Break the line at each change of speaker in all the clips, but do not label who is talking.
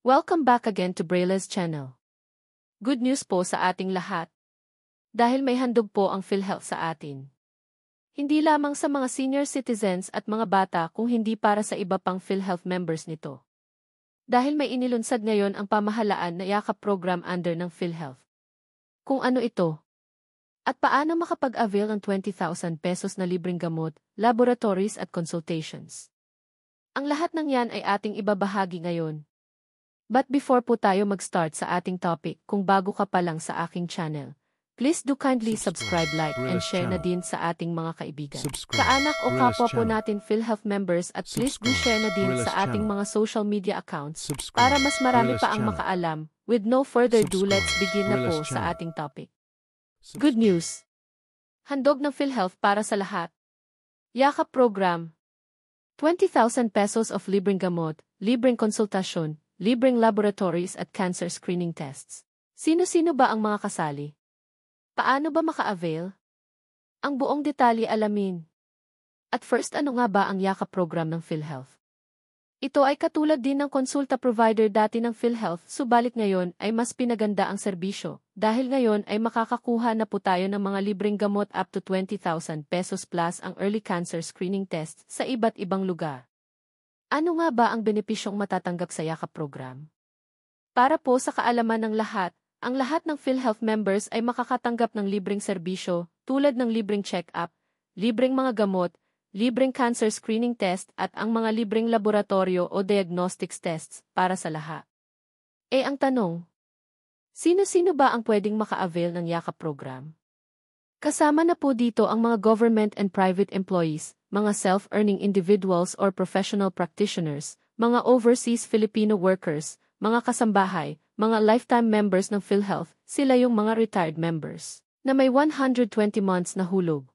Welcome back again to Braile's channel. Good news po sa ating lahat. Dahil may handog po ang PhilHealth sa atin. Hindi lamang sa mga senior citizens at mga bata kung hindi para sa iba pang PhilHealth members nito. Dahil may inilunsad ngayon ang pamahalaan na yakap program under ng PhilHealth. Kung ano ito? At paano makapag-avail ng 20,000 pesos na libreng gamot, laboratories at consultations? Ang lahat ng yan ay ating ibabahagi ngayon. But before po tayo mag-start sa ating topic, kung bago ka pa lang sa aking channel, please do kindly subscribe, like, and share na din sa ating mga kaibigan. Kaanak o kapwa po natin PhilHealth members at please do share na din sa ating mga social media accounts para mas marami pa ang makaalam. With no further ado, let's begin na po sa ating topic. Good news! Handog ng PhilHealth para sa lahat. Yakap Program. 20,000 pesos of libreng gamot, libreng konsultasyon, libreng laboratories at cancer screening tests. Sino-sino ba ang mga kasali? Paano ba maka-avail? Ang buong detalye alamin. At first, ano nga ba ang yakap program ng PhilHealth? Ito ay katulad din ng konsulta provider dati ng PhilHealth, subalit ngayon ay mas pinaganda ang serbisyo. Dahil ngayon ay makakakuha na po tayo ng mga libreng gamot up to 20,000 pesos plus ang early cancer screening test sa iba't ibang lugar. Ano nga ba ang benepisyong matatanggap sa yakap program? Para po sa kaalaman ng lahat, ang lahat ng PhilHealth members ay makakatanggap ng libreng serbisyo tulad ng libreng check-up, libreng mga gamot, libreng cancer screening test at ang mga libreng laboratorio o diagnostics tests para sa lahat. Ang tanong, sino-sino ba ang pwedeng maka-avail ng yakap program? Kasama na po dito ang mga government and private employees, mga self-earning individuals or professional practitioners, mga overseas Filipino workers, mga kasambahay, mga lifetime members ng PhilHealth, sila yung mga retired members, na may 120 months na hulog.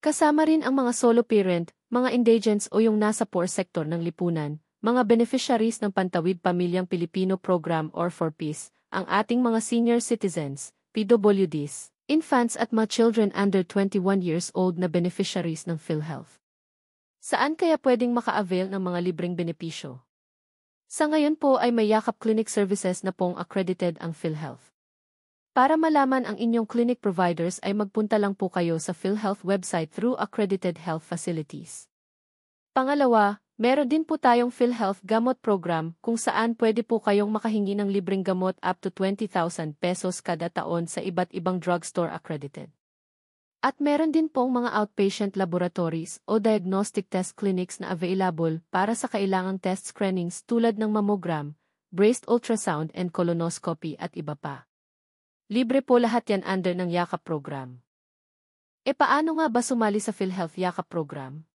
Kasama rin ang mga solo parent, mga indigents o yung nasa poor sector ng lipunan, mga beneficiaries ng Pantawid Pamilyang Pilipino Program or 4Ps, ang ating mga senior citizens, PWDs, infants at mga children under 21 years old na beneficiaries ng PhilHealth. Saan kaya pwedeng maka-avail ng mga libreng benepisyo? Sa ngayon po ay may yakap clinic services na pong accredited ang PhilHealth. Para malaman ang inyong clinic providers ay magpunta lang po kayo sa PhilHealth website through accredited health facilities. Pangalawa, meron din po tayong PhilHealth Gamot Program kung saan pwede po kayong makahingi ng libreng gamot up to 20,000 pesos kada taon sa iba't ibang drugstore accredited. At meron din pong mga outpatient laboratories o diagnostic test clinics na available para sa kailangang test screenings tulad ng mammogram, breast ultrasound and colonoscopy at iba pa. Libre po lahat yan under ng yakap program. Paano nga ba sumali sa PhilHealth yakap program?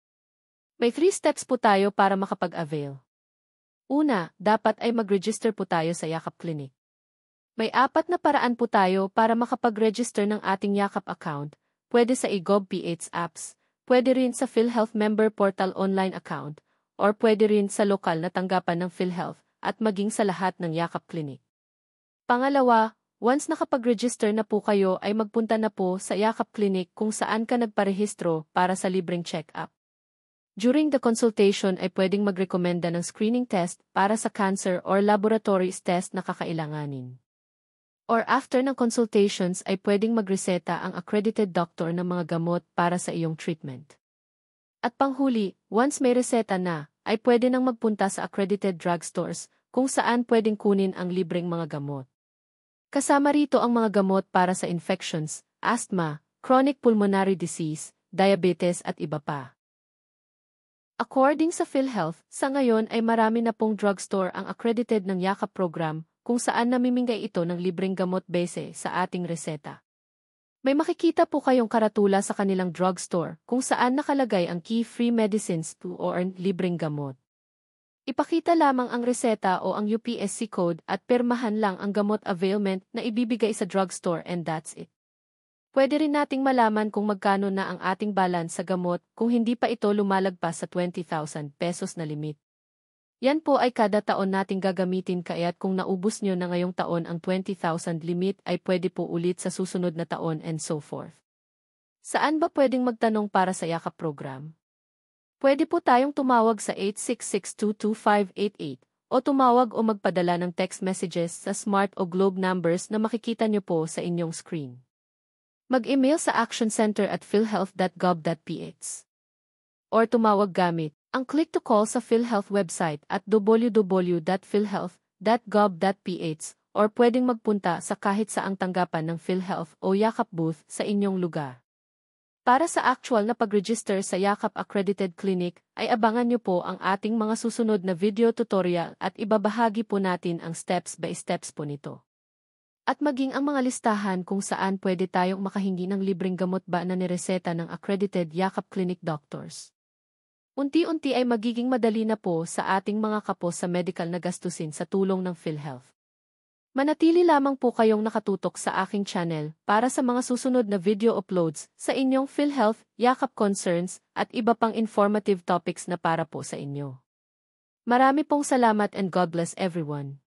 May 3 steps po tayo para makapag-avail. Una, dapat ay mag-register po tayo sa yakap clinic. May 4 na paraan po tayo para makapag-register ng ating yakap account. Pwede sa eGovPH apps, pwede rin sa PhilHealth Member Portal online account, or pwede rin sa lokal na tanggapan ng PhilHealth at maging sa lahat ng yakap clinic. Pangalawa, once nakapag-register na po kayo ay magpunta na po sa yakap clinic kung saan ka nagparehistro para sa libreng check-up. During the consultation ay pwedeng magrekomenda ng screening test para sa cancer or laboratories test na kakailanganin. Or after ng consultations ay pwedeng magreseta ang accredited doctor ng mga gamot para sa iyong treatment. At panghuli, once may reseta na, ay pwede nang magpunta sa accredited drugstores kung saan pwedeng kunin ang libreng mga gamot. Kasama rito ang mga gamot para sa infections, asthma, chronic pulmonary disease, diabetes at iba pa. According sa PhilHealth, sa ngayon ay marami na pong drugstore ang accredited ng yakap program kung saan namimigay ito ng libreng gamot base sa ating reseta. May makikita po kayong karatula sa kanilang drugstore kung saan nakalagay ang key free medicines to earn libreng gamot. Ipakita lamang ang reseta o ang UPSC code at pirmahan lang ang gamot availment na ibibigay sa drugstore and that's it. Pwede rin nating malaman kung magkano na ang ating balance sa gamot kung hindi pa ito lumalagpas sa 20,000 pesos na limit. Yan po ay kada taon nating gagamitin kaya't kung naubos nyo na ngayong taon ang 20,000 limit ay pwede po ulit sa susunod na taon and so forth. Saan ba pwedeng magtanong para sa yakap program? Pwede po tayong tumawag sa 866-22588 o tumawag o magpadala ng text messages sa Smart o Globe numbers na makikita niyo po sa inyong screen. Mag-email sa actioncenter@philhealth.gov.ph or tumawag gamit ang click-to-call sa PhilHealth website at www.philhealth.gov.ph or pwedeng magpunta sa kahit saang tanggapan ng PhilHealth o Yakap booth sa inyong lugar. Para sa actual na pag-register sa Yakap Accredited Clinic, ay abangan niyo po ang ating mga susunod na video tutorial at ibabahagi po natin ang steps by steps po nito. At maging ang mga listahan kung saan pwede tayong makahingi ng libreng gamot ba na nireseta ng accredited Yakap Clinic doctors. Unti-unti ay magiging madali na po sa ating mga kapos sa medical na gastusin sa tulong ng PhilHealth. Manatili lamang po kayong nakatutok sa aking channel para sa mga susunod na video uploads sa inyong PhilHealth, Yakap concerns at iba pang informative topics na para po sa inyo. Marami pong salamat and God bless everyone.